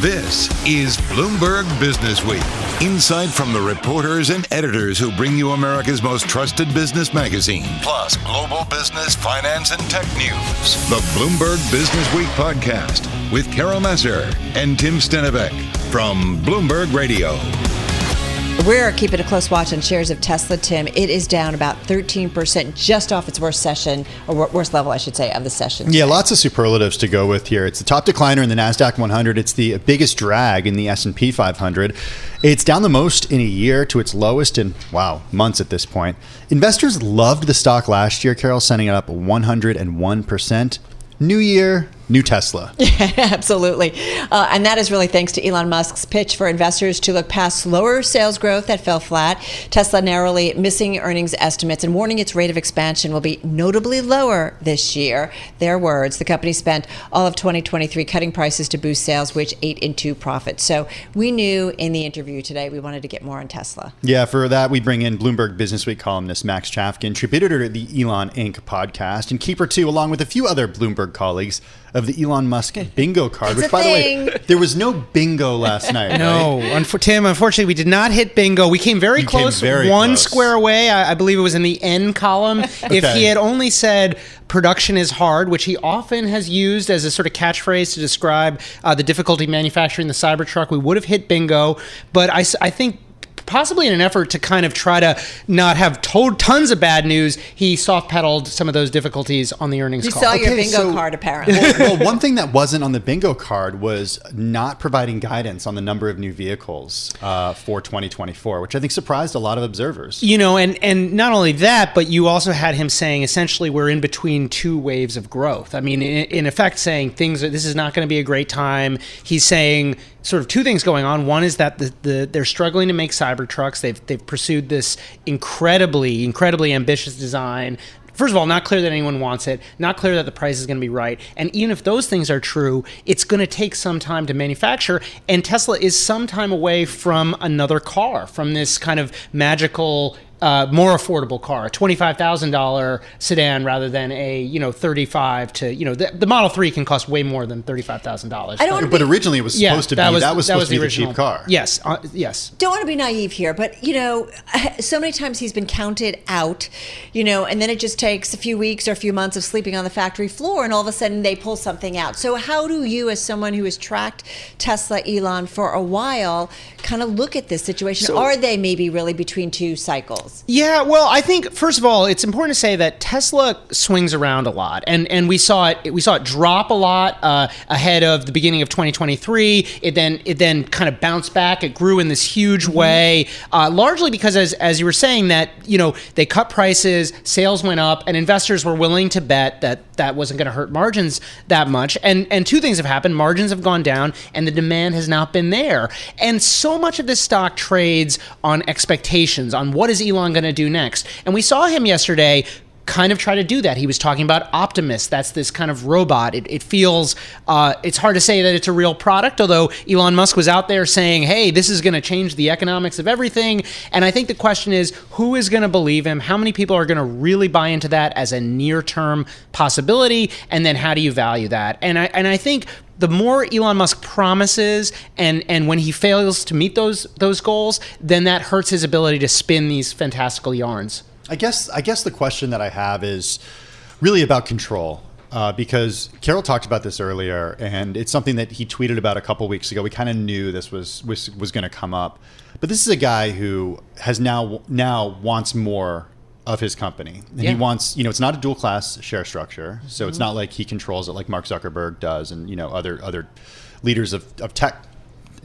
This is Bloomberg Businessweek. Insight from the reporters and editors who bring you America's most trusted business magazine, plus global business, finance, and tech news. The Bloomberg Businessweek podcast with Massar and Tim Stenovec from Bloomberg Radio. We're keeping a close watch on shares of Tesla, Tim. It is down about 13%, just off its worst session, or worst level, I should say, of the session today. Yeah, lots of superlatives to go with here. It's the top decliner in the NASDAQ 100. It's the biggest drag in the S&P 500. It's down the most in a year to its lowest in, months at this point. Investors loved the stock last year, Carol, sending it up 101%. New year, new Tesla. Yeah, absolutely. And that is really thanks to Elon Musk's pitch for investors to look past slower sales growth that fell flat. Tesla narrowly missing earnings estimates and warning its rate of expansion will be notably lower this year. Their words, the company spent all of 2023 cutting prices to boost sales, which ate into profits. So we knew in the interview today we wanted to get more on Tesla. Yeah, for that we bring in Bloomberg Businessweek columnist Max Chafkin, contributor to the Elon Inc. podcast, and keeper too, along with a few other Bloomberg colleagues, of the Elon Musk bingo card, which, by the way, there was no bingo last night. No, right? Tim, unfortunately, we did not hit bingo. We came very close, one square away. I believe it was in the N column. Okay. If he had only said production is hard, which he often has used as a sort of catchphrase to describe the difficulty manufacturing the Cybertruck, we would have hit bingo. But I think possibly in an effort to kind of try to not have tons of bad news, he soft-pedaled some of those difficulties on the earnings call. You saw your bingo card, apparently. Well, one thing that wasn't on the bingo card was not providing guidance on the number of new vehicles for 2024, which I think surprised a lot of observers. You know, and not only that, but you also had him saying, essentially, we're in between two waves of growth. I mean, in effect, saying this is not going to be a great time. He's saying sort of two things going on. One is that they're struggling to make Cybertrucks. They've pursued this incredibly ambitious design. First of all, not clear that anyone wants it, not clear that the price is going to be right. And even if those things are true, it's going to take some time to manufacture. And Tesla is some time away from another car, from this kind of magical more affordable car, a $25,000 sedan rather than a $35,000 to the Model 3 can cost way more than $35,000. But originally it was supposed to be the cheap car. Yes. Don't want to be naive here, but so many times he's been counted out, and then it just takes a few weeks or a few months of sleeping on the factory floor, and all of a sudden they pull something out. So how do you, as someone who has tracked Tesla, Elon for a while, kind of look at this situation? So, are they maybe really between two cycles? Yeah, well, I think first of all, it's important to say that Tesla swings around a lot, and we saw it drop a lot ahead of the beginning of 2023. It then kind of bounced back. It grew in this huge way, largely because as you were saying that they cut prices, sales went up, and investors were willing to bet that wasn't going to hurt margins that much. And two things have happened: margins have gone down, and the demand has not been there. And so much of this stock trades on expectations, on what is Elon going to do next. And we saw him yesterday kind of try to do that. He was talking about Optimus. That's this kind of robot. It feels, it's hard to say that it's a real product, although Elon Musk was out there saying, hey, this is going to change the economics of everything. And I think the question is, who is going to believe him? How many people are going to really buy into that as a near-term possibility? And then how do you value that? And I think the more Elon Musk promises and when he fails to meet those goals, then that hurts his ability to spin these fantastical yarns. I guess the question that I have is really about control, because Carol talked about this earlier, and it's something that he tweeted about a couple weeks ago. We kind of knew this was going to come up, but this is a guy who has now wants more of his company, and he wants, it's not a dual class share structure, so it's not like he controls it like Mark Zuckerberg does, and other leaders of tech,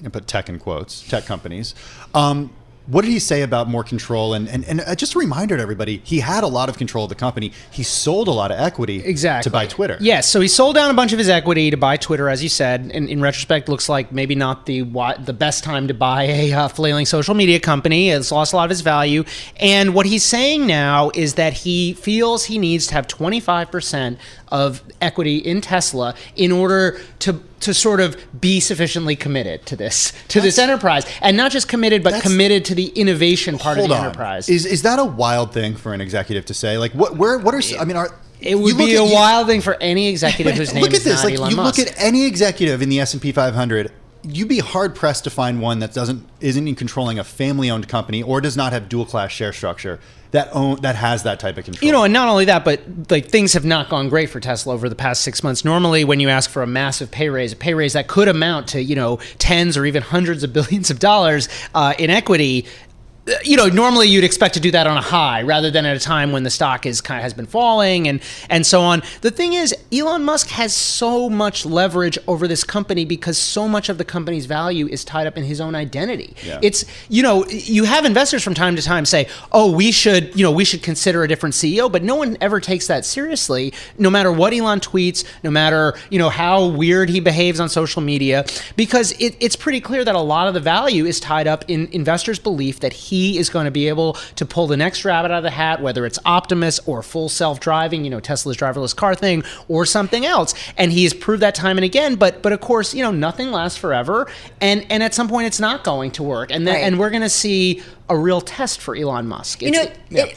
I put tech in quotes, tech companies. What did he say about more control? And just a reminder to everybody, he had a lot of control of the company. He sold a lot of equity to buy Twitter. Yes, so he sold down a bunch of his equity to buy Twitter, as you said. And in retrospect, looks like maybe not the best time to buy a flailing social media company. It's lost a lot of its value. And what he's saying now is that he feels he needs to have 25% of equity in Tesla in order to sort of be sufficiently committed to this enterprise, and not just committed, but committed to the innovation part of the enterprise. Is that a wild thing for an executive to say? Like, what are it would be a wild thing for any executive whose name is not Elon Musk. Look at any executive in the S&P 500. you'd be hard pressed to find one that isn't controlling a family-owned company or does not have dual-class share structure that has that type of control. And not only that, but like things have not gone great for Tesla over the past 6 months. Normally, when you ask for a massive pay raise that could amount to tens or even hundreds of billions of dollars in equity, normally you'd expect to do that on a high rather than at a time when the stock has been falling and so on. The thing is, Elon Musk has so much leverage over this company because so much of the company's value is tied up in his own identity. Yeah. It's, you have investors from time to time say, oh, we should consider a different CEO, but no one ever takes that seriously, no matter what Elon tweets, no matter, how weird he behaves on social media, because it's pretty clear that a lot of the value is tied up in investors' belief that he is going to be able to pull the next rabbit out of the hat, whether it's Optimus or full self-driving, Tesla's driverless car thing, or something else. And he has proved that time and again. But of course, nothing lasts forever. And at some point, it's not going to work. And and we're going to see a real test for Elon Musk.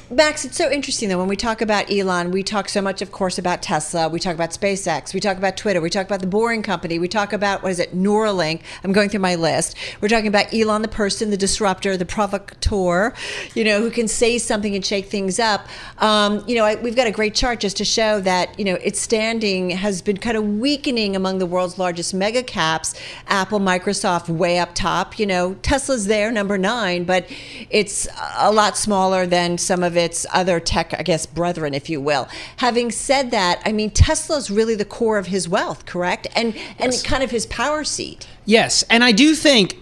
Max, it's so interesting, though, when we talk about Elon, we talk so much, of course, about Tesla. We talk about SpaceX. We talk about Twitter. We talk about the Boring Company. We talk about, Neuralink. I'm going through my list. We're talking about Elon, the person, the disruptor, the provocateur, who can say something and shake things up. We've got a great chart just to show that, its standing has been kind of weakening among the world's largest mega caps. Apple, Microsoft, way up top. Tesla's there, number 9, but it's a lot smaller than some of its other tech, brethren, if you will. Having said that, Tesla's really the core of his wealth, correct? And kind of his power seat. Yes, and I do think,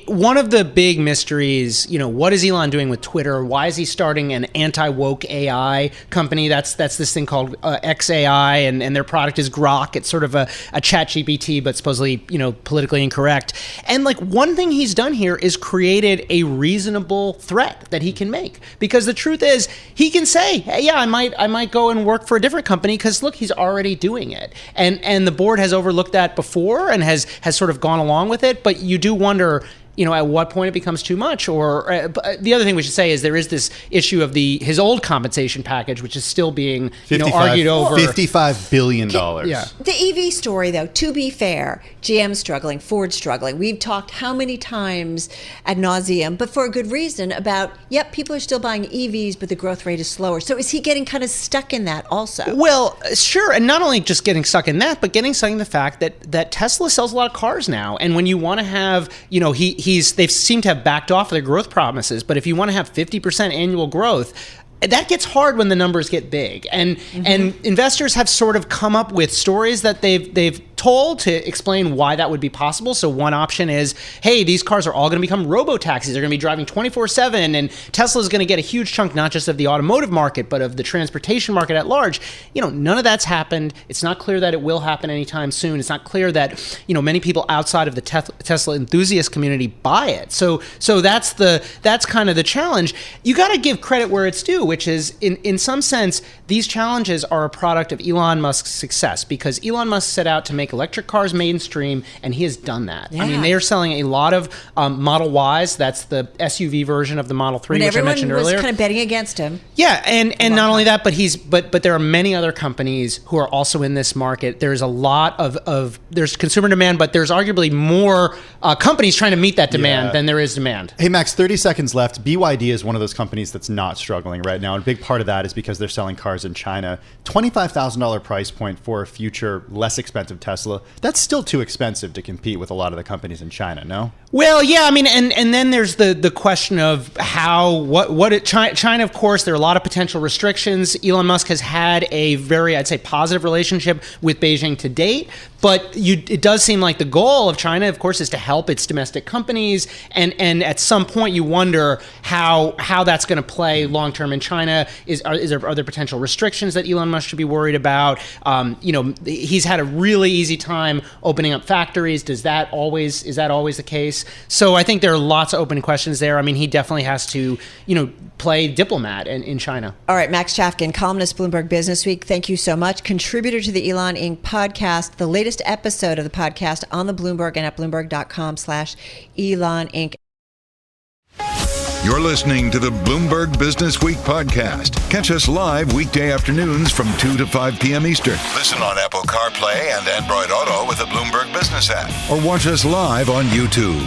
one of the big mysteries, what is Elon doing with Twitter? Why is he starting an anti-woke AI company? That's this thing called XAI, and their product is Grok. It's sort of a chat GPT, but supposedly, politically incorrect. And one thing he's done here is created a reasonable threat that he can make. Because the truth is, he can say, hey, yeah, I might go and work for a different company because look, he's already doing it. And the board has overlooked that before and has sort of gone along with it. But you do wonder, at what point it becomes too much. Or the other thing we should say is there is this issue of his old compensation package, which is still being argued over. $55 billion. Yeah. The EV story, though, to be fair, GM's struggling, Ford's struggling. We've talked how many times ad nauseum, but for a good reason, about, people are still buying EVs, but the growth rate is slower. So is he getting kind of stuck in that also? Well, sure. And not only just getting stuck in that, but getting stuck in the fact that Tesla sells a lot of cars now. And when you want to have, they've seemed to have backed off their growth promises, but if you want to have 50% annual growth, that gets hard when the numbers get big. And investors have sort of come up with stories that they've told to explain why that would be possible. So one option is, hey, these cars are all going to become robo-taxis. They're going to be driving 24/7, and Tesla's going to get a huge chunk, not just of the automotive market, but of the transportation market at large. None of that's happened. It's not clear that it will happen anytime soon. It's not clear that, many people outside of the Tesla enthusiast community buy it. So that's kind of the challenge. You got to give credit where it's due, which is in some sense, these challenges are a product of Elon Musk's success, because Elon Musk set out to make electric cars mainstream, and he has done that. Yeah. They are selling a lot of Model Ys. That's the SUV version of the Model 3, which I mentioned earlier. Everyone was kind of betting against him. Yeah, and not only that, but there are many other companies who are also in this market. There's a lot of there's consumer demand, but there's arguably more companies trying to meet that demand than there is demand. Hey, Max, 30 seconds left. BYD is one of those companies that's not struggling right now. And a big part of that is because they're selling cars in China. $25,000 price point for a future less expensive Tesla. That's still too expensive to compete with a lot of the companies in China, no? Well, yeah, and then there's the question of China, of course, there are a lot of potential restrictions. Elon Musk has had a very, I'd say, positive relationship with Beijing to date. But it does seem like the goal of China, of course, is to help its domestic companies. And at some point, you wonder how that's going to play long term in China. Are there potential restrictions that Elon Musk should be worried about? He's had a really easy time opening up factories. Is that always the case? So I think there are lots of open questions there. He definitely has to, play diplomat in China. All right, Max Chafkin, columnist, Bloomberg Businessweek. Thank you so much. Contributor to the Elon Inc. podcast. The latest episode of the podcast on the Bloomberg and at Bloomberg.com/Elon Inc. You're listening to the Bloomberg Businessweek podcast. Catch us live weekday afternoons from 2 to 5 p.m. Eastern. Listen on Apple CarPlay and Android Auto with the Bloomberg Business app. Or watch us live on YouTube.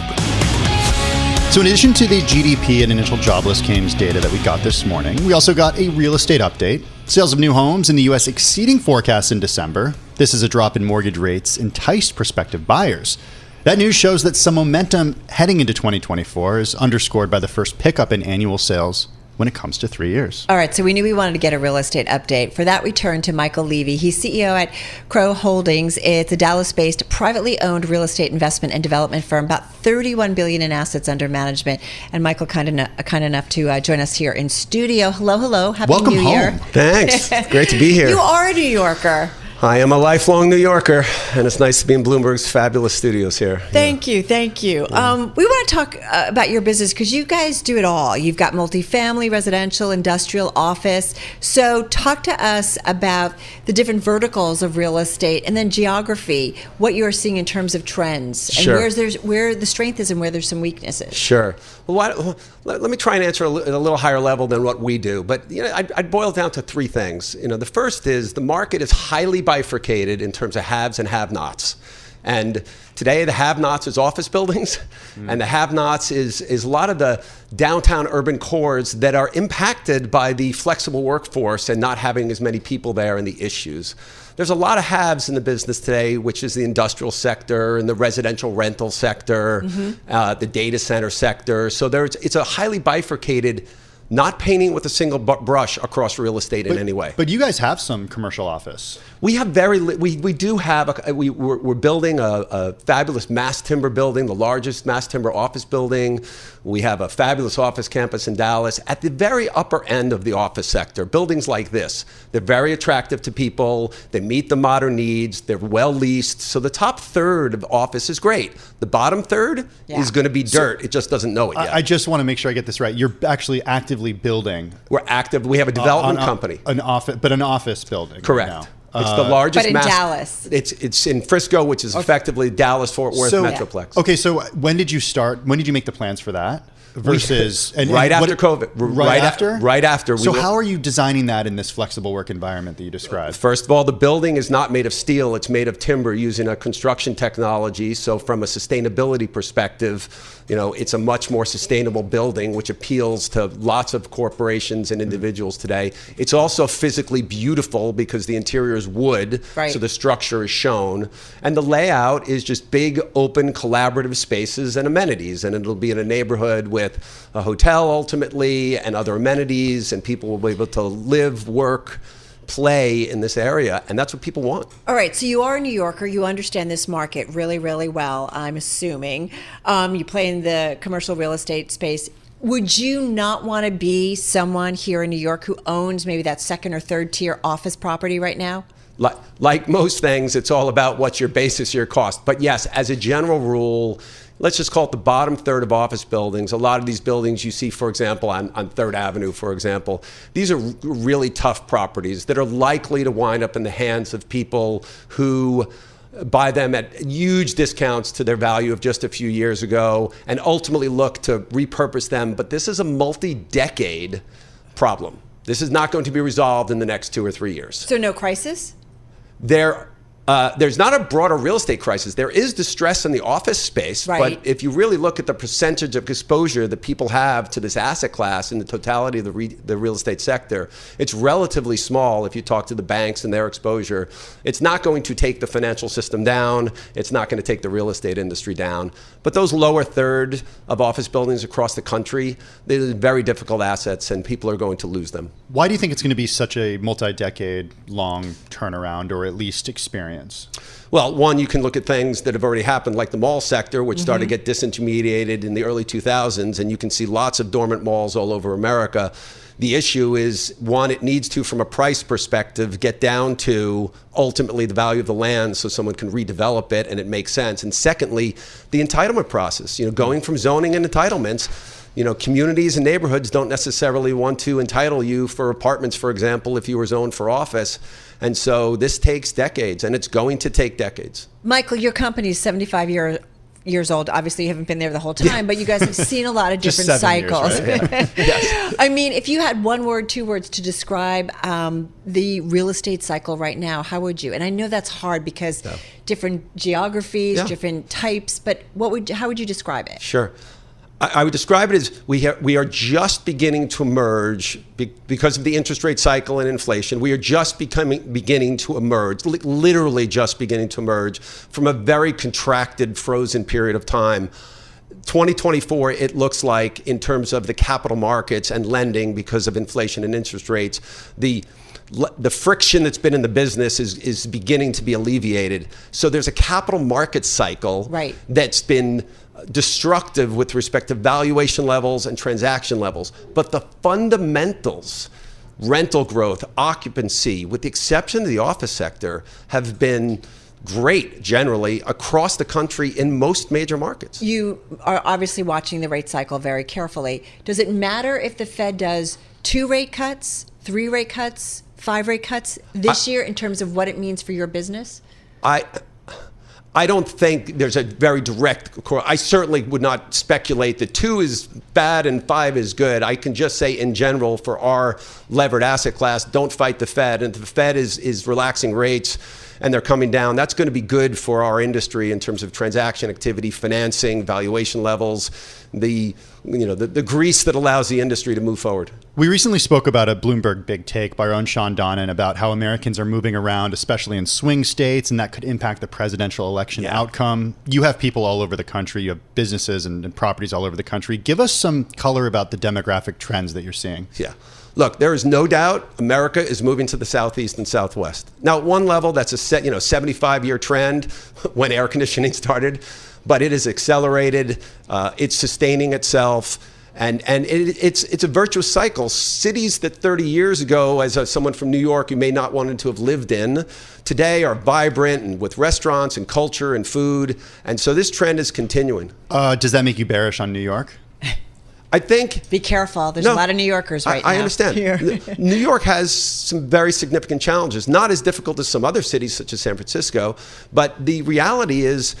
So in addition to the GDP and initial jobless claims data that we got this morning, we also got a real estate update. Sales of new homes in the U.S. exceeding forecasts in December. This is a drop in mortgage rates enticed prospective buyers. That news shows that some momentum heading into 2024 is underscored by the first pickup in annual sales when it comes to 3 years. All right, so we knew we wanted to get a real estate update. For that, we turn to Michael Levy. He's CEO at Crow Holdings. It's a Dallas-based, privately owned real estate investment and development firm, about $31 billion in assets under management. And Michael, kind enough to join us here in studio. Hello. Happy Welcome New home. Year. Thanks. Great to be here. You are a New Yorker. I am a lifelong New Yorker, and it's nice to be in Bloomberg's fabulous studios here. Thank you. We want to talk about your business because you guys do it all. You've got multifamily, residential, industrial, office. So talk to us about the different verticals of real estate and then geography, what you are seeing in terms of trends and Sure. where the strength is and where there's some weaknesses. Sure. Well, let me try and answer at a little higher level than what we do. But I'd boil it down to three things. The first is the market is highly bifurcated in terms of haves and have-nots. And today, the have-nots is office buildings, and the have-nots is a lot of the downtown urban cores that are impacted by the flexible workforce and not having as many people there and the issues. There's a lot of haves in the business today, which is the industrial sector and the residential rental sector, the data center sector. So it's a highly bifurcated, not painting with a single brush across real estate in any way. But you guys have some commercial office. We have we're building a fabulous mass timber building, the largest mass timber office building. We have a fabulous office campus in Dallas. At the very upper end of the office sector, buildings like this, they're very attractive to people. They meet the modern needs. They're well leased. So the top third of office is great. The bottom third is going to be dirt. It just doesn't know it yet. I just want to make sure I get this right. You're actually actively building. We're active. We have a development company. An office building. Correct. Right now. It's the largest. But in Dallas. It's in Frisco, which is effectively Dallas-Fort Worth Metroplex. Okay, so when did you start? When did you make the plans for that? Versus after COVID. Right after. So how are you designing that in this flexible work environment that you described? First of all, the building is not made of steel. It's made of timber using a construction technology. So from a sustainability perspective, it's a much more sustainable building, which appeals to lots of corporations and individuals today. It's also physically beautiful because the interior is wood, so the structure is shown. And the layout is just big, open, collaborative spaces and amenities. And it'll be in a neighborhood with a hotel ultimately and other amenities, and people will be able to live, work, play in this area, and that's what people want. All right, so you are a New Yorker. You understand this market really, really well, I'm assuming. You play in the commercial real estate space. Would you not want to be someone here in New York who owns maybe that second or third tier office property right now? Like most things, it's all about what's your basis, your cost. But yes, as a general rule, let's just call it the bottom third of office buildings. A lot of these buildings you see, for example, on 3rd Avenue, for example, these are really tough properties that are likely to wind up in the hands of people who buy them at huge discounts to their value of just a few years ago and ultimately look to repurpose them. But this is a multi-decade problem. This is not going to be resolved in the next 2 or 3 years. So no crisis? There's not a broader real estate crisis. There is distress in the office space, but if you really look at the percentage of exposure that people have to this asset class in the totality of the real estate sector, it's relatively small if you talk to the banks and their exposure. It's not going to take the financial system down. It's not going to take the real estate industry down. But those lower third of office buildings across the country, they're very difficult assets, and people are going to lose them. Why do you think it's going to be such a multi-decade long turnaround, or at least experience? Well, one, you can look at things that have already happened, like the mall sector, which started to get disintermediated in the early 2000s, and you can see lots of dormant malls all over America. The issue is, one, it needs to, from a price perspective, get down to ultimately the value of the land so someone can redevelop it and it makes sense. And secondly, the entitlement process, going from zoning and entitlements. Communities and neighborhoods don't necessarily want to entitle you for apartments, for example, if you were zoned for office. And so this takes decades, and it's going to take decades. Michael, your company is 75 years old. Obviously, you haven't been there the whole time, but you guys have seen a lot of Just different 7 years, cycles. right? Yes. I mean, if you had one word, 2 words to describe the real estate cycle right now, how would you? And I know that's hard because different geographies, different types, but how would you describe it? Sure. I would describe it as we are just beginning to emerge because of the interest rate cycle and inflation. We are just beginning to emerge, literally just beginning to emerge from a very contracted, frozen period of time. 2024, it looks like, in terms of the capital markets and lending because of inflation and interest rates, the friction that's been in the business is beginning to be alleviated. So there's a capital market cycle that's been destructive with respect to valuation levels and transaction levels. But the fundamentals, rental growth, occupancy, with the exception of the office sector, have been great generally across the country in most major markets. You are obviously watching the rate cycle very carefully. Does it matter if the Fed does 2 rate cuts, 3 rate cuts, 5 rate cuts this year in terms of what it means for your business? I don't think there's a very direct correlation. I certainly would not speculate that 2 is bad and 5 is good. I can just say in general for our levered asset class, don't fight the Fed. And if the Fed is relaxing rates and they're coming down, that's going to be good for our industry in terms of transaction activity, financing, valuation levels, the grease that allows the industry to move forward. We recently spoke about a Bloomberg Big Take by our own Sean Donnan about how Americans are moving around, especially in swing states, and that could impact the presidential election outcome. You have people all over the country. You have businesses and properties all over the country. Give us some color about the demographic trends that you're seeing. Yeah. Look, there is no doubt America is moving to the Southeast and Southwest. Now, at one level, that's a 75-year trend when air conditioning started, but it has accelerated. It's sustaining itself. And it's a virtuous cycle. Cities that 30 years ago, as someone from New York you may not wanted to have lived in, today are vibrant and with restaurants and culture and food. And so this trend is continuing. Does that make you bearish on New York? I think... Be careful. There's a lot of New Yorkers now. I understand. New York has some very significant challenges, not as difficult as some other cities such as San Francisco. But the reality is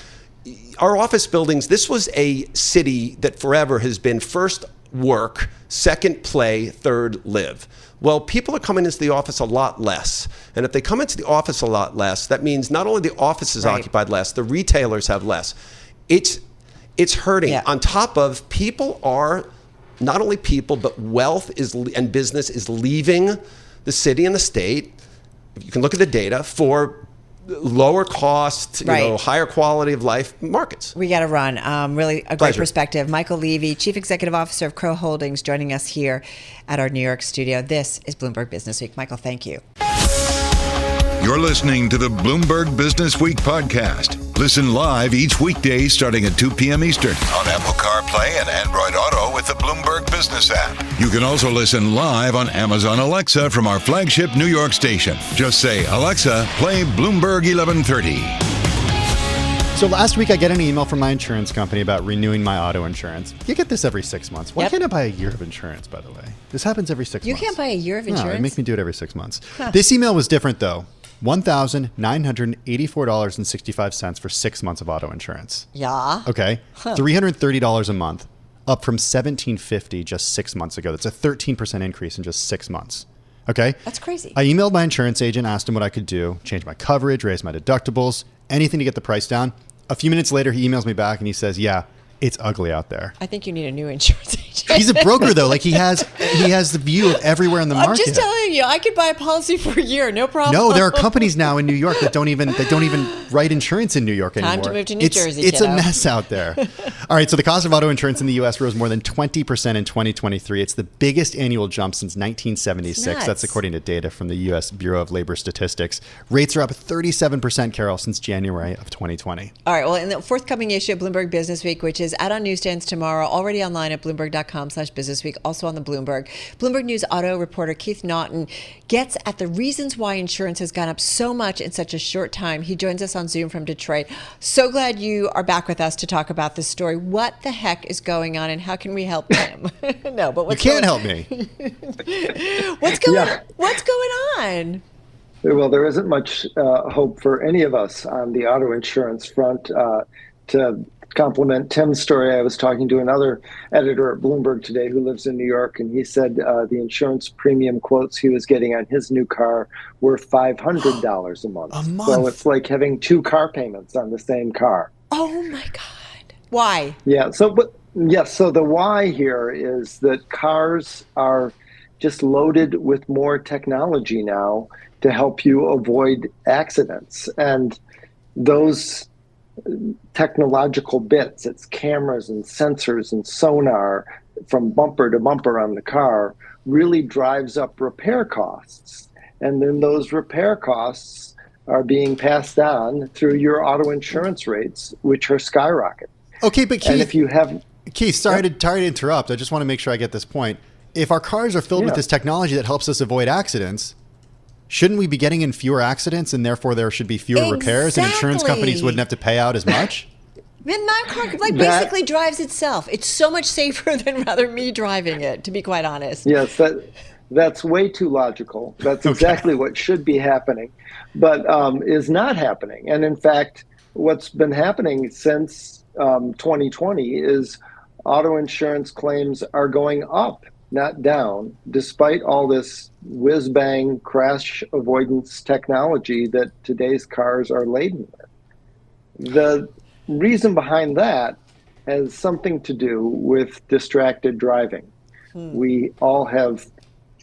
our office buildings, this was a city that forever has been first work, second play, third live. Well, people are coming into the office a lot less. And if they come into the office a lot less, that means not only the office is occupied less, the retailers have less. It's hurting. Yeah. On top of people are... Not only people, but wealth and business is leaving the city and the state. You can look at the data for lower cost, higher quality of life markets. We got to run. Really a great perspective. Michael Levy, Chief Executive Officer of Crow Holdings, joining us here at our New York studio. This is Bloomberg Businessweek. Michael, thank you. You're listening to the Bloomberg Businessweek podcast. Listen live each weekday starting at 2 p.m. Eastern on Apple CarPlay and Android Auto with the Bloomberg Business app. You can also listen live on Amazon Alexa from our flagship New York station. Just say, Alexa, play Bloomberg 1130. So last week I get an email from my insurance company about renewing my auto insurance. You get this every 6 months. Why can't I buy a year of insurance, by the way? This happens every 6 months. You can't buy a year of insurance? No, they make me do it every 6 months. Huh. This email was different, though. $1,984.65 for 6 months of auto insurance. Yeah. Okay. $330 a month, up from $1,750 just 6 months ago. That's a 13% increase in just 6 months. Okay. That's crazy. I emailed my insurance agent, asked him what I could do, change my coverage, raise my deductibles, anything to get the price down. A few minutes later, he emails me back and he says, yeah, it's ugly out there. I think you need a new insurance agent. He's a broker, though. Like he has the view of everywhere in the market. I'm just telling you, I could buy a policy for a year, no problem. No, there are companies now in New York that don't even write insurance in New York anymore. Time to move to New Jersey, It's kiddo. a mess out there. All right, so the cost of auto insurance in the U.S. rose more than 20% in 2023. It's the biggest annual jump since 1976. That's according to data from the U.S. Bureau of Labor Statistics. Rates are up 37%, Carol, since January of 2020. All right, well, in the forthcoming issue of Bloomberg Businessweek, which is out on newsstands tomorrow, already online at Bloomberg.com/Businessweek, also on the Bloomberg. Bloomberg News auto reporter Keith Naughton gets at the reasons why insurance has gone up so much in such a short time. He joins us on Zoom from Detroit. So glad you are back with us to talk about this story. What the heck is going on and how can we help him? No, but you can't help me. What's going on? Well, there isn't much hope for any of us on the auto insurance front to compliment Tim's story. I was talking to another editor at Bloomberg today who lives in New York, and he said the insurance premium quotes he was getting on his new car were $500 a month. So it's like having 2 car payments on the same car. Oh my God. Why? Yeah. So the why here is that cars are just loaded with more technology now to help you avoid accidents. And those technological bits, it's cameras and sensors and sonar from bumper to bumper on the car, really drives up repair costs. And then those repair costs are being passed on through your auto insurance rates, which are skyrocketing. Okay, but Keith, and if you have... Keith, sorry to interrupt. I just want to make sure I get this point. If our cars are filled with this technology that helps us avoid accidents, shouldn't we be getting in fewer accidents and therefore there should be fewer repairs and insurance companies wouldn't have to pay out as much? Then my car basically drives itself. It's so much safer than rather me driving it, to be quite honest. Yes, that's way too logical. That's exactly what should be happening, but is not happening. And in fact, what's been happening since 2020 is auto insurance claims are going up, not down, despite all this whiz-bang crash avoidance technology that today's cars are laden with. The reason behind that has something to do with distracted driving. We all have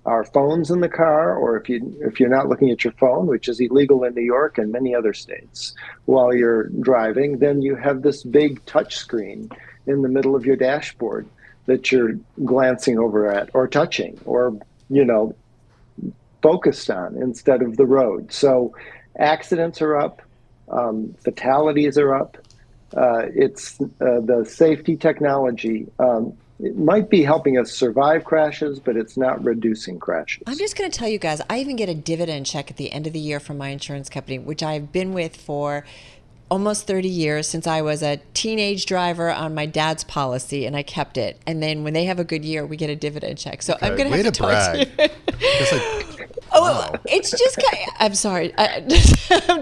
our phones in the car, or if you're not looking at your phone, which is illegal in New York and many other states, while you're driving, then you have this big touch screen in the middle of your dashboard that you're glancing over at or touching or, focused on instead of the road. So accidents are up, fatalities are up. It's the safety technology. It might be helping us survive crashes, but it's not reducing crashes. I'm just going to tell you guys, I even get a dividend check at the end of the year from my insurance company, which I've been with for almost 30 years, since I was a teenage driver on my dad's policy, and I kept it. And then when they have a good year, we get a dividend check. So I'm going to have to talk to you. Wow. It's just I'm sorry.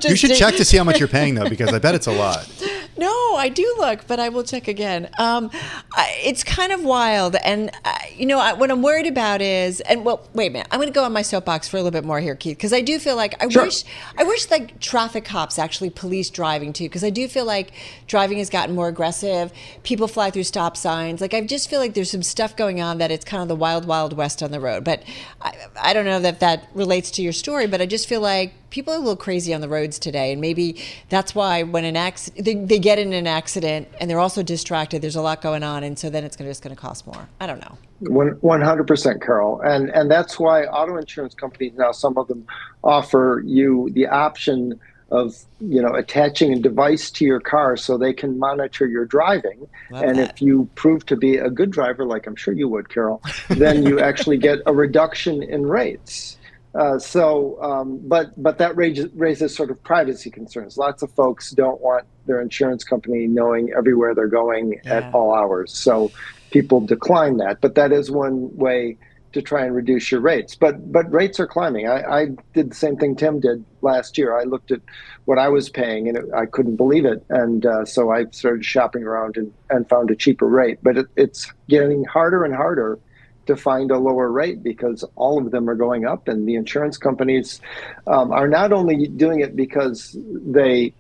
You should check to see how much you're paying, though, because I bet it's a lot. No, I do look, but I will check again. It's kind of wild. And, what I'm worried about is, wait a minute. I'm going to go on my soapbox for a little bit more here, Keith, because I do feel like I wish like traffic cops actually police driving too, because I do feel like driving has gotten more aggressive. People fly through stop signs. Like, I just feel like there's some stuff going on that it's kind of the wild, wild west on the road. But I don't know that relates to your story, but I just feel like people are a little crazy on the roads today, and maybe that's why when they get in an accident and they're also distracted, there's a lot going on, and so then it's just going to cost more. I don't know. 100%, Carol, and that's why auto insurance companies now, some of them offer you the option of attaching a device to your car so they can monitor your driving. If you prove to be a good driver, like I'm sure you would, Carol, then you actually get a reduction in rates. But that raises sort of privacy concerns. Lots of folks don't want their insurance company knowing everywhere they're going at all hours. So people decline that. But that is one way to try and reduce your rates. But rates are climbing. I did the same thing Tim did last year. I looked at what I was paying, and I couldn't believe it. And so I started shopping around and found a cheaper rate. But it's getting harder and harder to find a lower rate because all of them are going up, and the insurance companies are not only doing it because they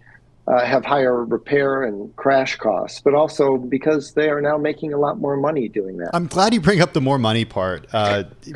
have higher repair and crash costs, but also because they are now making a lot more money doing that. I'm glad you bring up the more money part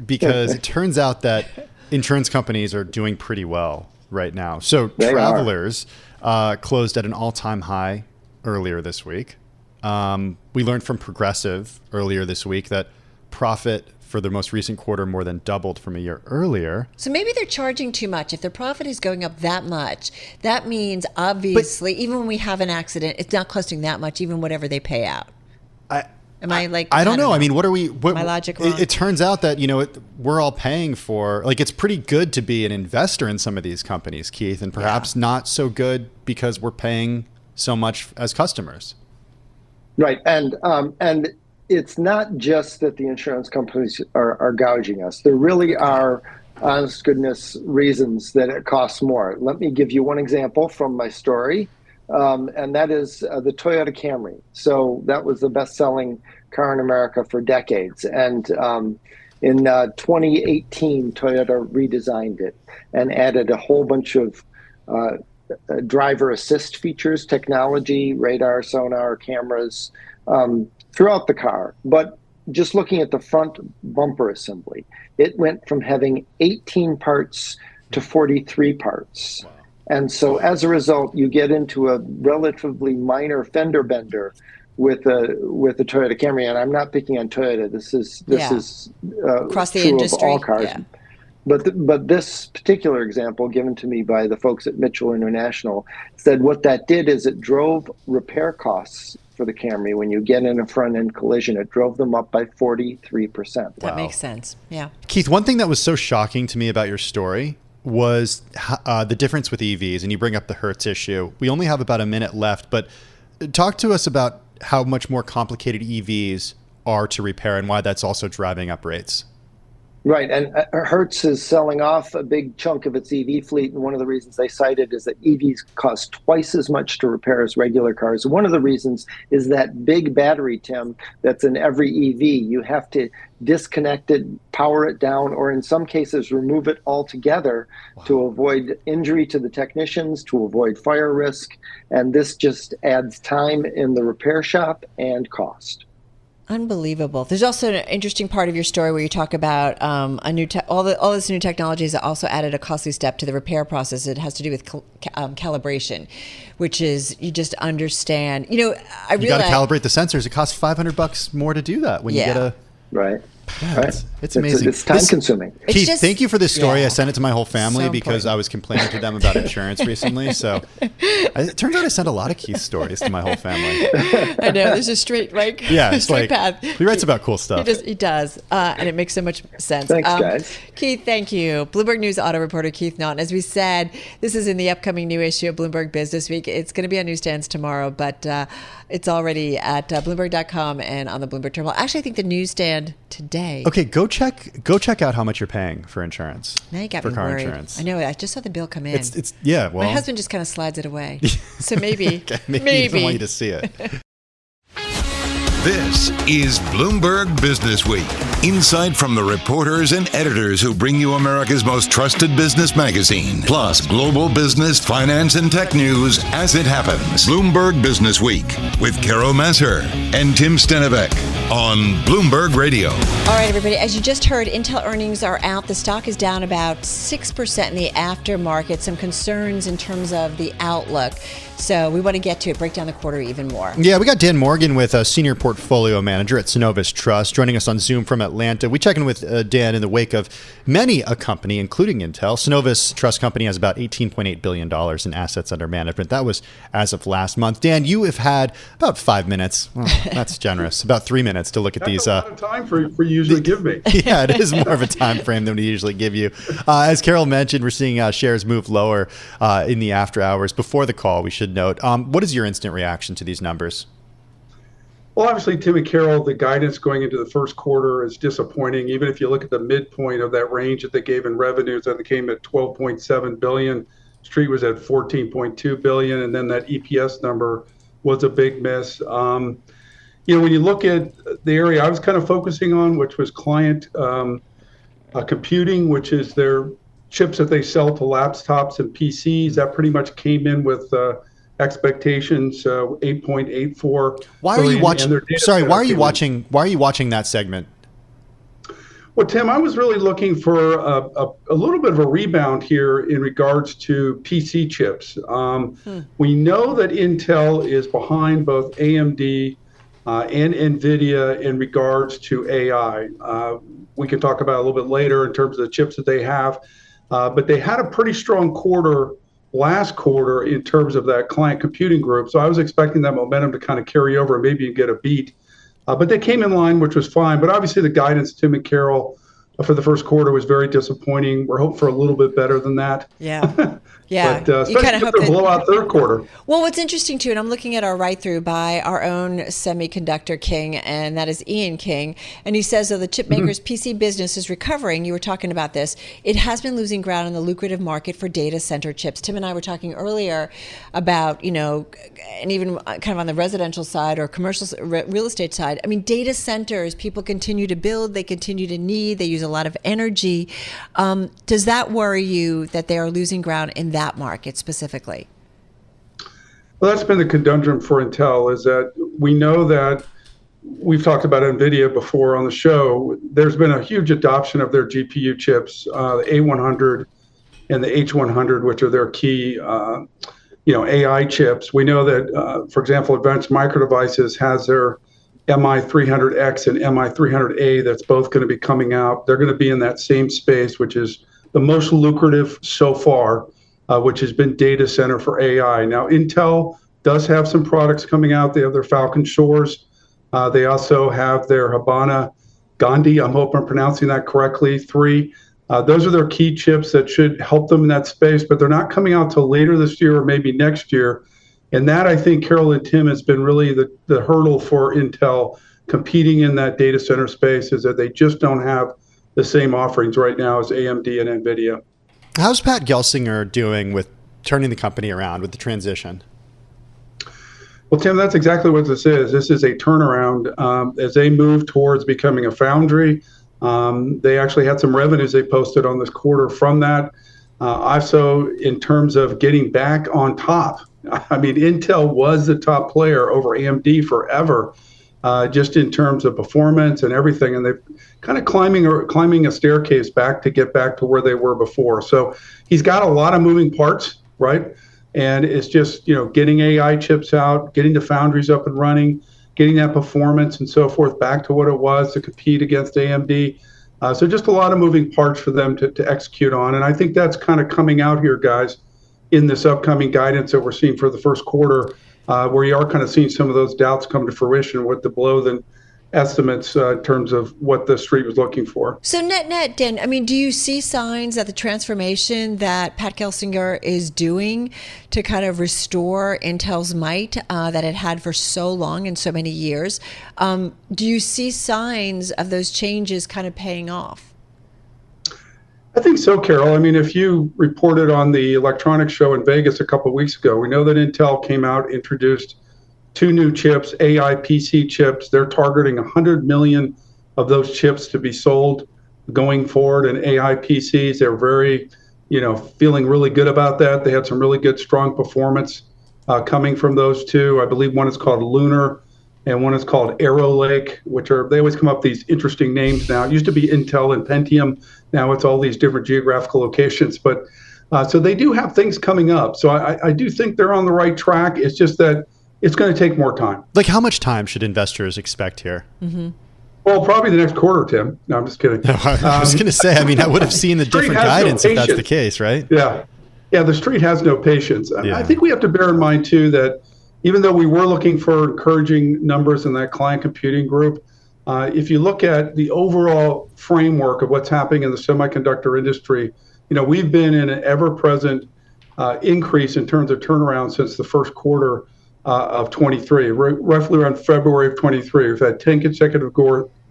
because it turns out that insurance companies are doing pretty well right now. So Travelers closed at an all-time high earlier this week. We learned from Progressive earlier this week that profit for the most recent quarter more than doubled from a year earlier. So maybe they're charging too much. If their profit is going up that much, that means obviously even when we have an accident, it's not costing that much, even whatever they pay out. I don't know. I mean, what are we? My logic wrong? It turns out that we're all paying for. Like, it's pretty good to be an investor in some of these companies, Keith, and perhaps not so good because we're paying so much as customers. Right, and it's not just that the insurance companies are gouging us. There really are, honest goodness, reasons that it costs more. Let me give you one example from my story. and that is the Toyota Camry. So that was the best-selling car in America for decades. And in 2018, Toyota redesigned it and added a whole bunch of driver assist features, technology, radar, sonar, cameras throughout the car. But just looking at the front bumper assembly, it went from having 18 parts to 43 parts. Wow. And so as a result, you get into a relatively minor fender bender with a Toyota Camry. And I'm not picking on Toyota. This is across the true industry. of all cars. Yeah. But this particular example given to me by the folks at Mitchell International said what that did is it drove repair costs for the Camry. When you get in a front-end collision, it drove them up by 43%. That makes sense. Yeah. Keith, one thing that was so shocking to me about your story was the difference with EVs, and you bring up the Hertz issue. We only have about a minute left, but talk to us about how much more complicated EVs are to repair and why that's also driving up rates. Right, and Hertz is selling off a big chunk of its EV fleet, and one of the reasons they cited is that EVs cost twice as much to repair as regular cars. One of the reasons is that big battery, Tim, that's in every EV. You have to disconnect it, power it down, or in some cases remove it altogether to avoid injury to the technicians, to avoid fire risk, and this just adds time in the repair shop and cost. Unbelievable. There's also an interesting part of your story where you talk about all this new technology has also added a costly step to the repair process. It has to do with calibration, which is you just understand. You got to calibrate the sensors. It costs $500 more to do that when you get a right. Yeah, right. It's amazing. It's time consuming. Keith, thank you for this story. I sent it to my whole family because I was complaining to them about insurance recently. So it turns out I sent a lot of Keith's stories to my whole family. I know. There's a straight path. He writes about cool stuff. He does. And it makes so much sense. Thanks, guys. Keith, thank you. Bloomberg News auto reporter Keith Naughton. As we said, this is in the upcoming new issue of Bloomberg Businessweek. It's going to be on newsstands tomorrow, but it's already at Bloomberg.com and on the Bloomberg terminal. Actually, I think the newsstand today. Okay, go check out how much you're paying for insurance. Now you got for me car worried. Insurance. I know. I just saw the bill come in. Well, my husband just kind of slides it away. So maybe maybe he doesn't want you to see it. This is Bloomberg Businessweek. Insight from the reporters and editors who bring you America's most trusted business magazine, plus global business, finance, and tech news as it happens. Bloomberg Businessweek with Carol Massar and Tim Stenovec on Bloomberg Radio. All right, everybody. As you just heard, Intel earnings are out. The stock is down about 6% in the aftermarket. Some concerns in terms of the outlook. So we want to get to it, break down the quarter even more. Yeah, we got Dan Morgan with a senior portfolio manager at Synovus Trust joining us on Zoom from Atlanta. We check in with Dan in the wake of many a company, including Intel. Synovus Trust Company has about $18.8 billion in assets under management. That was as of last month. Dan, you have had about 5 minutes. Well, that's generous. About 3 minutes to look at these. That's a lot of time for you usually give me. Yeah, it is more of a time frame than we usually give you. As Carol mentioned, we're seeing shares move lower in the after hours. Before the call, we should note. What is your instant reaction to these numbers? Well, obviously, Tim and Carol, the guidance going into the first quarter is disappointing. Even if you look at the midpoint of that range that they gave in revenues, that came at $12.7 billion. Street was at $14.2 billion, and then that EPS number was a big miss. When you look at the area I was kind of focusing on, which was client computing, which is their chips that they sell to laptops and PCs, that pretty much came in with expectations 8.84. Why are you watching? Sorry, why are you watching? Why are you watching that segment? Well, Tim, I was really looking for a little bit of a rebound here in regards to PC chips. We know that Intel is behind both AMD and NVIDIA in regards to AI. We can talk about it a little bit later in terms of the chips that they have, but they had a pretty strong quarter last quarter in terms of that client computing group. So I was expecting that momentum to kind of carry over and maybe get a beat. But they came in line, which was fine. But obviously the guidance, Tim and Carol, for the first quarter was very disappointing. We're hoping for a little bit better than that. Yeah. Yeah. But especially after a blowout third quarter. Well, what's interesting too, and I'm looking at our write through by our own semiconductor king, and that is Ian King. And he says, though the chip makers' PC business is recovering, you were talking about this, it has been losing ground in the lucrative market for data center chips. Tim and I were talking earlier about, and even kind of on the residential side or commercial real estate side. I mean, data centers, people continue to build, they continue to need, they use a lot of energy. Does that worry you that they are losing ground in that market specifically? Well, that's been the conundrum for Intel, is that we know that we've talked about NVIDIA before on the show. There's been a huge adoption of their GPU chips, the A100 and the H100, which are their key, AI chips. We know that, for example, Advanced Micro Devices has their MI300X and MI300A that's both going to be coming out. They're going to be in that same space, which is the most lucrative so far, which has been data center for AI. Now, Intel does have some products coming out. They have their Falcon Shores. They also have their Habana Gandhi, I hope I'm pronouncing that correctly, 3. Those are their key chips that should help them in that space, but they're not coming out till later this year or maybe next year. And that, I think, Carol and Tim, has been really the hurdle for Intel competing in that data center space, is that they just don't have the same offerings right now as AMD and NVIDIA. How's Pat Gelsinger doing with turning the company around with the transition? Well, Tim, that's exactly what this is. This is a turnaround as they move towards becoming a foundry. They actually had some revenues they posted on this quarter from that. Also, in terms of getting back on top, I mean, Intel was the top player over AMD forever, just in terms of performance and everything. And they're kind of climbing a staircase back to get back to where they were before. So he's got a lot of moving parts, right? And it's just, getting AI chips out, getting the foundries up and running, getting that performance and so forth back to what it was to compete against AMD. So just a lot of moving parts for them to execute on. And I think that's kind of coming out here, guys, in this upcoming guidance that we're seeing for the first quarter, where you are kind of seeing some of those doubts come to fruition with the below than estimates in terms of what the street was looking for. So net, Dan, I mean, do you see signs that the transformation that Pat Gelsinger is doing to kind of restore Intel's might that it had for so long and so many years, do you see signs of those changes kind of paying off? I think so, Carol. I mean, if you reported on the electronics show in Vegas a couple of weeks ago, we know that Intel came out, introduced 2 new chips, AI PC chips. They're targeting 100 million of those chips to be sold going forward in AI PCs. They're very, feeling really good about that. They had some really good, strong performance coming from those 2. I believe one is called Lunar and one is called Arrow Lake, they always come up with these interesting names now. It used to be Intel and Pentium. Now it's all these different geographical locations. But so they do have things coming up. So I do think they're on the right track. It's just that it's going to take more time. Like, how much time should investors expect here? Mm-hmm. Well, probably the next quarter, Tim. No, I'm just kidding. No, I was going to say, I would have seen the different guidance if that's the case, right? Yeah. Yeah, the street has no patience. Yeah. I think we have to bear in mind, too, that even though we were looking for encouraging numbers in that client computing group, if you look at the overall framework of what's happening in the semiconductor industry, we've been in an ever-present increase in terms of turnaround since the first quarter of 23, roughly around February of 23. We've had 10 consecutive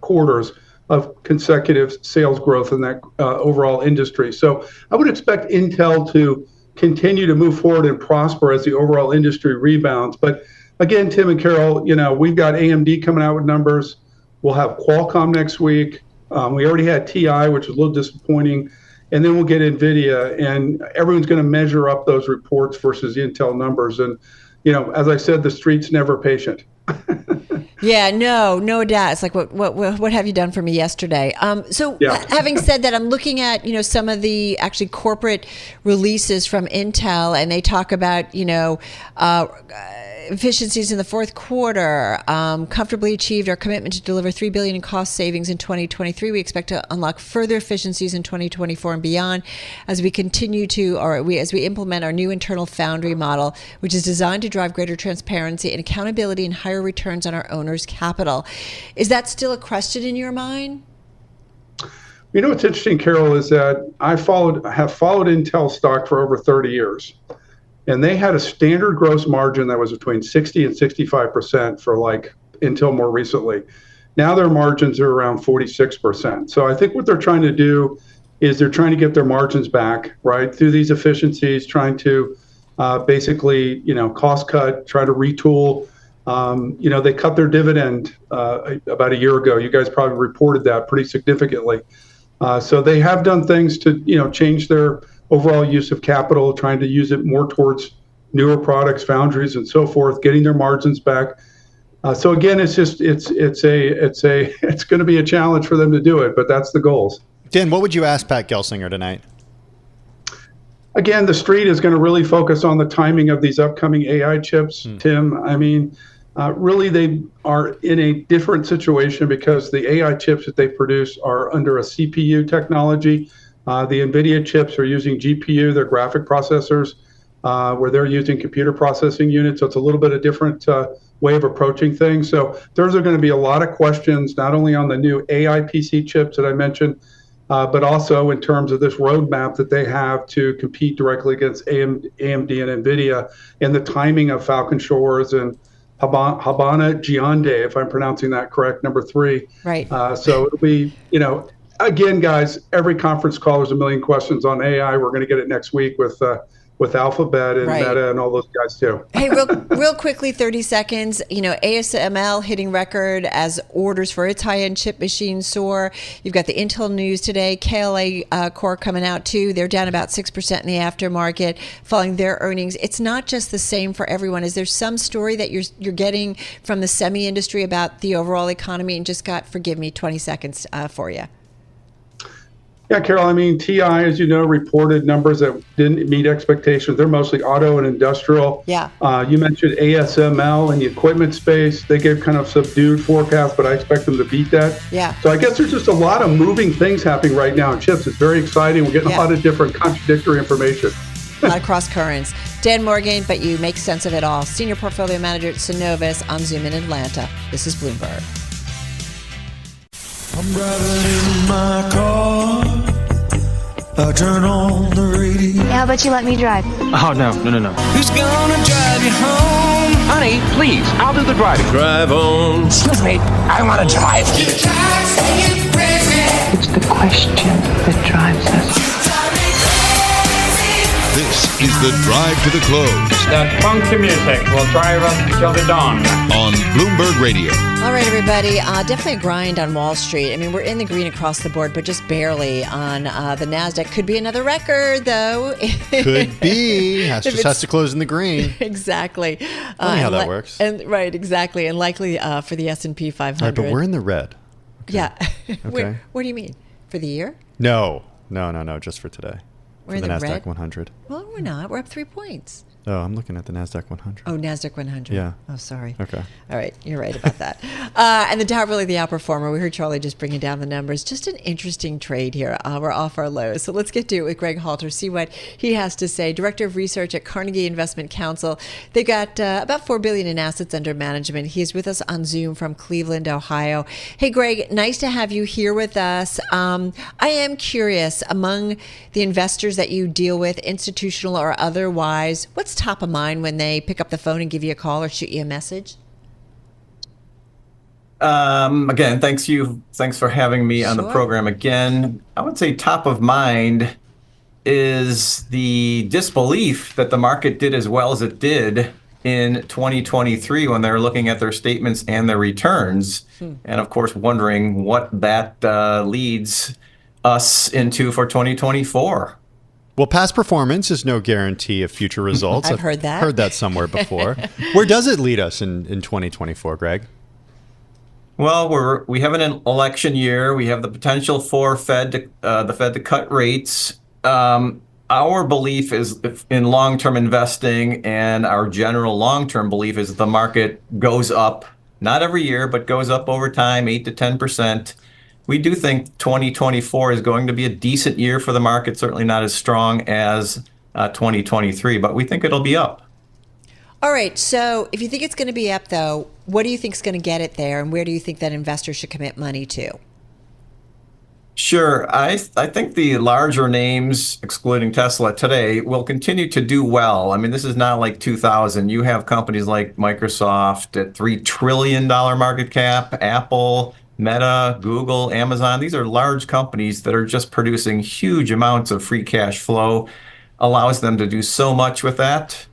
quarters of consecutive sales growth in that overall industry. So I would expect Intel to continue to move forward and prosper as the overall industry rebounds. But again, Tim and Carol, we've got AMD coming out with numbers. We'll have Qualcomm next week. We already had TI, which was a little disappointing. And then we'll get NVIDIA, and everyone's going to measure up those reports versus the Intel numbers. And, as I said, the street's never patient. Yeah, no doubt. It's like, what have you done for me yesterday? Having said that, I'm looking at, some of the actually corporate releases from Intel, and they talk about, efficiencies in the fourth quarter, comfortably achieved our commitment to deliver $3 billion in cost savings in 2023. We expect to unlock further efficiencies in 2024 and beyond as we continue to, as we implement our new internal foundry model, which is designed to drive greater transparency and accountability and higher returns on our owners' capital. Is that still a question in your mind? You know what's interesting, Carol, is that I have followed Intel stock for over 30 years. And they had a standard gross margin that was between 60 and 65% for like Intel more recently. Now their margins are around 46%. So I think what they're trying to do is they're trying to get their margins back, right, through these efficiencies, trying to basically, cost cut, try to retool. They cut their dividend about a year ago. You guys probably reported that pretty significantly. So they have done things to, change their overall use of capital, trying to use it more towards newer products, foundries, and so forth, getting their margins back. So again, it's going to be a challenge for them to do it, but that's the goals. Dan, what would you ask Pat Gelsinger tonight? Again, the street is going to really focus on the timing of these upcoming AI chips, Tim. I mean, really, they are in a different situation because the AI chips that they produce are under a CPU technology. The NVIDIA chips are using GPU, their graphic processors, where they're using computer processing units. So it's a little bit of different way of approaching things. So there's going to be a lot of questions, not only on the new AI PC chips that I mentioned, but also in terms of this roadmap that they have to compete directly against AMD and NVIDIA, and the timing of Falcon Shores and Habana Giande, if I'm pronouncing that correct, number 3. Right. So it'll be, again, guys, every conference call, there's a million questions on AI. We're going to get it next week with Alphabet and Meta and all those guys too. Hey, real quickly, 30 seconds. ASML hitting record as orders for its high-end chip machines soar. You've got the Intel news today. KLA Core coming out too. They're down about 6% in the aftermarket, following their earnings. It's not just the same for everyone. Is there some story that you're getting from the semi industry about the overall economy? And just forgive me, 20 seconds for you. Yeah, Carol, I mean, TI, as you know, reported numbers that didn't meet expectations. They're mostly auto and industrial. Yeah. You mentioned ASML in the equipment space. They gave kind of subdued forecast, but I expect them to beat that. Yeah. So I guess there's just a lot of moving things happening right now in chips. It's very exciting. We're getting a lot of different contradictory information. A lot of cross currents. Dan Morgan, but you make sense of it all. Senior Portfolio Manager at Synovus on Zoom in Atlanta. This is Bloomberg. I'm driving in my car. I turn on the radio. How about you let me drive? Oh, no. Who's gonna drive you home? Honey, please, I'll do the driving. Drive on. Excuse me, I want to drive. It's the question that drives us. This is the Drive to the Close That funky music will drive us till the dawn. on Bloomberg Radio. All right, everybody. Definitely a grind on Wall Street. I mean, we're in the green across the board, but just barely on the NASDAQ. Could be another record, though. Could be. Just has to close in the green. Exactly. Funny how that works. Right, exactly. And likely for the S&P 500. Right, but we're in the red. Okay. Yeah. Okay. What do you mean? For the year? No, just for today. We're For in the the NASDAQ red? 100. Well, we're not. We're up 3 points. Oh, I'm looking at the NASDAQ 100. Oh, NASDAQ 100. Yeah. Oh, sorry. Okay. All right. You're right about that. And the Dow really the outperformer. We heard Charlie just bringing down the numbers. Just an interesting trade here. We're off our lows. So let's get to it with Greg Halter, see what he has to say. Director of Research at Carnegie Investment Counsel. They've got about $4 billion in assets under management. He is with us on Zoom from Cleveland, Ohio. Hey, Greg, nice to have you here with us. I am curious, among the investors that you deal with, institutional or otherwise, what's top of mind when they pick up the phone and give you a call or shoot you a message? Again, thanks for having me on the program again. I would say top of mind is the disbelief that the market did as well as it did in 2023 when they're looking at their statements and their returns. And of course, wondering what that leads us into for 2024. Well, past performance is no guarantee of future results. I've heard that. Heard that somewhere before. Where does it lead us in 2024, Greg? Well, we have an election year. We have the potential for the Fed to cut rates. Our belief is in long-term investing, and our general long-term belief is the market goes up, not every year, but goes up over time, 8 to 10%. We do think 2024 is going to be a decent year for the market, certainly not as strong as 2023, but we think it'll be up. All right. So if you think it's going to be up, though, what do you think is going to get it there? And where do you think that investors should commit money to? Sure. I think the larger names, excluding Tesla today, will continue to do well. I mean, this is not like 2000. You have companies like Microsoft at $3 trillion market cap, Apple, Meta, Google, Amazon. These are large companies that are just producing huge amounts of free cash flow, allows them to do so much with that.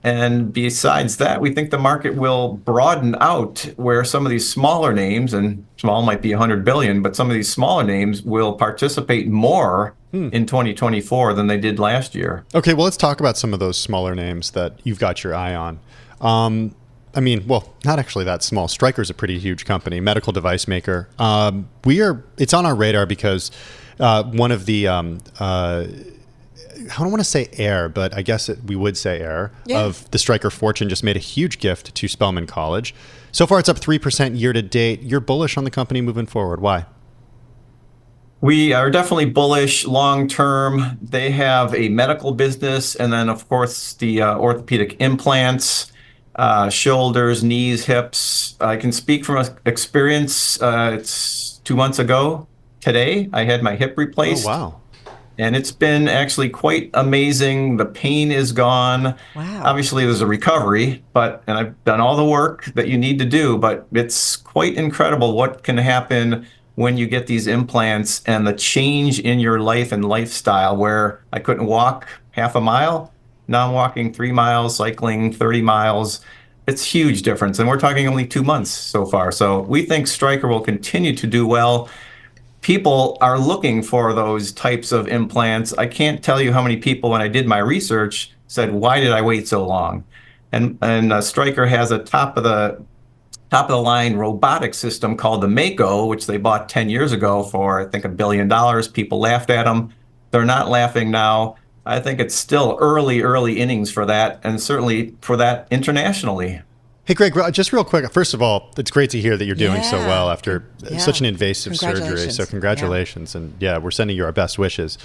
And besides that, we think the market will broaden out where some of these smaller names, and small might be 100 billion, but some of these smaller names will participate more in 2024 than they did last year. Okay, well, let's talk about some of those smaller names that you've got your eye on. I mean, well, not actually that small. Stryker's a pretty huge company, medical device maker. It's on our radar because one of the I don't want to say heir, but I guess we would say heir of the Stryker fortune just made a huge gift to Spelman College. So far, it's up 3% year to date. You're bullish on the company moving forward. Why? We are definitely bullish long term. They have a medical business, and then, of course, the orthopedic implants, shoulders, knees, hips. I can speak from experience. It's 2 months ago today. I had my hip replaced. Oh, wow. And it's been actually quite amazing. The pain is gone. Wow. Obviously, there's a recovery, and I've done all the work that you need to do, but it's quite incredible what can happen when you get these implants and the change in your life and lifestyle, where I couldn't walk half a mile. Now I'm walking 3 miles, cycling 30 miles. It's a huge difference. And we're talking only 2 months so far. So we think Stryker will continue to do well. People are looking for those types of implants. I can't tell you how many people, when I did my research, said, "Why did I wait so long?" And Stryker has a top of the line robotic system called the Mako, which they bought 10 years ago for, I think, $1 billion. People laughed at them. They're not laughing now. I think it's still early innings for that, and certainly for that internationally. Hey, Greg, just real quick. First of all, it's great to hear that you're doing so well after such an invasive surgery. So congratulations. And we're sending you our best wishes.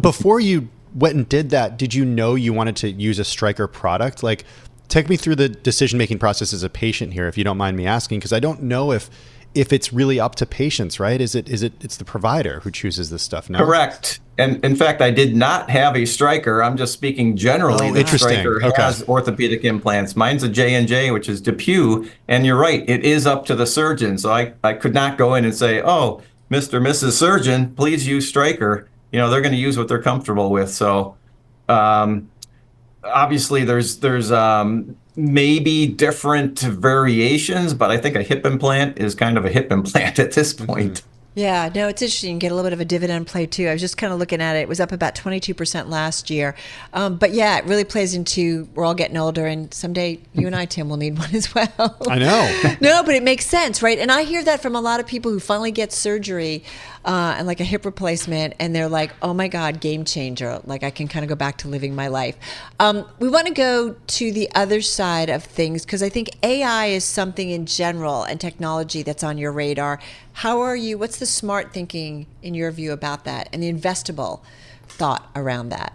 Before you went and did that, did you know you wanted to use a Stryker product? Like, take me through the decision-making process as a patient here, if you don't mind me asking, because I don't know if it's really up to patients, right? It's the provider who chooses this stuff now. Correct. And in fact, I did not have a Stryker. I'm just speaking generally. Interesting. Stryker has orthopedic implants. Mine's a J&J, which is DePuy. And you're right, it is up to the surgeon. So I could not go in and say, "Oh, Mr. Mrs. Surgeon, please use Stryker." They're going to use what they're comfortable with. So obviously there's maybe different variations, but I think a hip implant is kind of a hip implant at this point. Yeah, no, it's interesting. You get a little bit of a dividend play too. I was just kind of looking at it. It was up about 22% last year. But yeah, it really plays into, we're all getting older, and someday you and I, Tim, will need one as well. I know. No, but it makes sense, right? And I hear that from a lot of people who finally get surgery and like a hip replacement, and they're like, "Oh my God, game changer. Like, I can kind of go back to living my life." We want to go to the other side of things, because I think AI is something in general and technology that's on your radar. What's the smart thinking in your view about that, and the investable thought around that?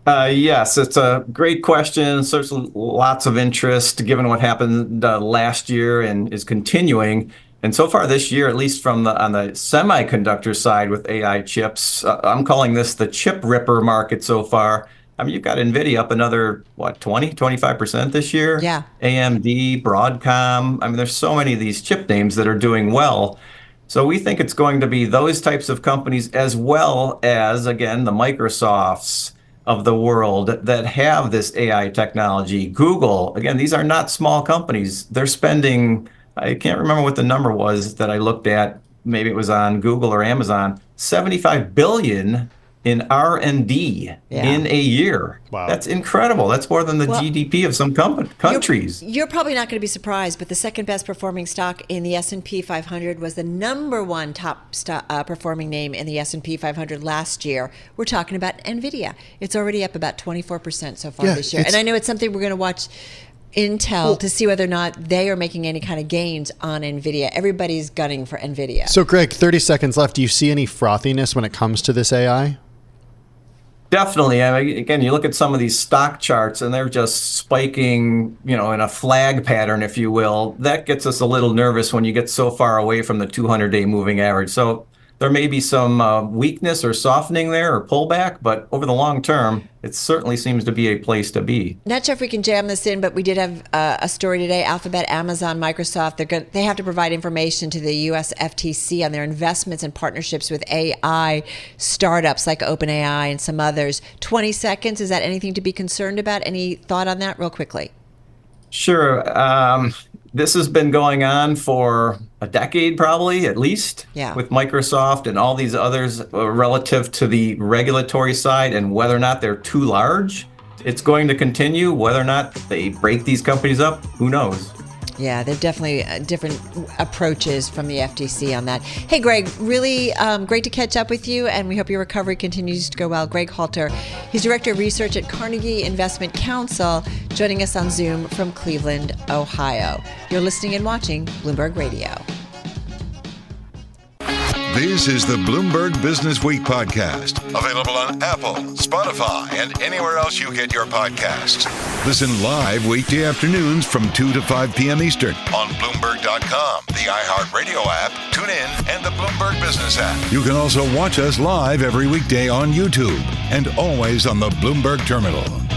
Yes, it's a great question. Certainly lots of interest given what happened last year and is continuing. And so far this year, at least on the semiconductor side with AI chips, I'm calling this the chip ripper market so far. I mean, you've got NVIDIA up another, 25% this year? Yeah. AMD, Broadcom. I mean, there's so many of these chip names that are doing well. So we think it's going to be those types of companies, as well as, again, the Microsofts of the world that have this AI technology. Google, again, these are not small companies. They're spending, I can't remember what the number was that I looked at, maybe it was on Google or Amazon, $75 billion in R&D in a year. Wow. That's incredible. That's more than the GDP of some countries. You're probably not going to be surprised, but the second best performing stock in the S&P 500 was the number one top performing name in the S&P 500 last year. We're talking about NVIDIA. It's already up about 24% so far this year. And I know it's something we're going to watch Intel to see whether or not they are making any kind of gains on NVIDIA. Everybody's gunning for NVIDIA. So, Greg, 30 seconds left. Do you see any frothiness when it comes to this AI? Definitely. I mean, again, you look at some of these stock charts and they're just spiking, in a flag pattern, if you will. That gets us a little nervous when you get so far away from the 200-day moving average. So there may be some weakness or softening there or pullback, but over the long term, it certainly seems to be a place to be. Not sure if we can jam this in, but we did have a story today. Alphabet, Amazon, Microsoft, they have to provide information to the U.S. FTC on their investments and partnerships with AI startups like OpenAI and some others. 20 seconds, is that anything to be concerned about? Any thought on that real quickly? Sure. This has been going on for a decade, probably, at least, with Microsoft and all these others relative to the regulatory side and whether or not they're too large. It's going to continue. Whether or not they break these companies up, who knows? Yeah, there are definitely different approaches from the FTC on that. Hey, Greg, really great to catch up with you, and we hope your recovery continues to go well. Greg Halter, he's Director of Research at Carnegie Investment Counsel, joining us on Zoom from Cleveland, Ohio. You're listening and watching Bloomberg Radio. This is the Bloomberg Businessweek podcast, available on Apple, Spotify, and anywhere else you get your podcasts. Listen live weekday afternoons from 2 to 5 p.m. Eastern on Bloomberg.com, the iHeartRadio app, TuneIn, and the Bloomberg Business app. You can also watch us live every weekday on YouTube and always on the Bloomberg Terminal.